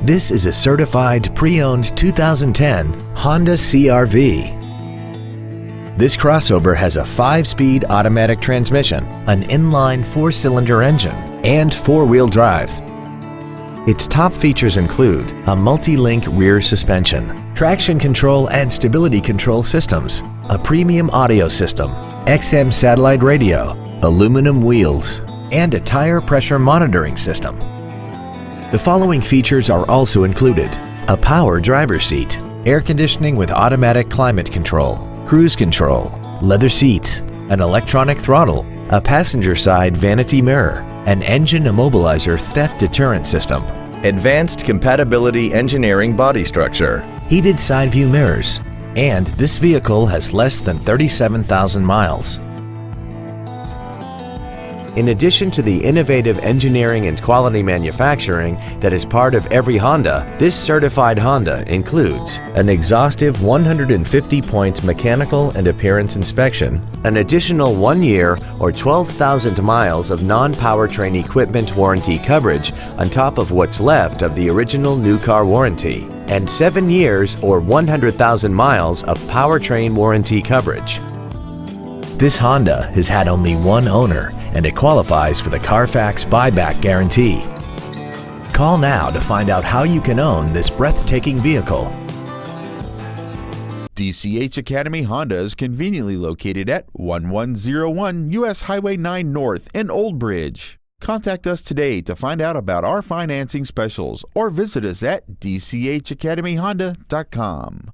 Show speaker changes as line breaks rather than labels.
This is a certified pre-owned 2010 Honda CR-V. This crossover has a 5-speed automatic transmission, an inline 4-cylinder engine, and 4-wheel drive. Its top features include a multi-link rear suspension, traction control and stability control systems, a premium audio system, XM satellite radio, aluminum wheels, and a tire pressure monitoring system. The following features are also included: a power driver's seat, air conditioning with automatic climate control, cruise control, leather seats, an electronic throttle, a passenger side vanity mirror, an engine immobilizer theft deterrent system, advanced compatibility engineering body structure, heated side view mirrors, and this vehicle has less than 37,000 miles. In addition to the innovative engineering and quality manufacturing that is part of every Honda, this certified Honda includes an exhaustive 150-point mechanical and appearance inspection, an additional 1 year or 12,000 miles of non-powertrain equipment warranty coverage on top of what's left of the original new car warranty, and 7 years or 100,000 miles of powertrain warranty coverage. This Honda has had only one owner, and it qualifies for the Carfax buyback guarantee. Call now to find out how you can own this breathtaking vehicle.
DCH Academy Honda is conveniently located at 1101 US Highway 9 North in Old Bridge. Contact us today to find out about our financing specials or visit us at dchacademyhonda.com.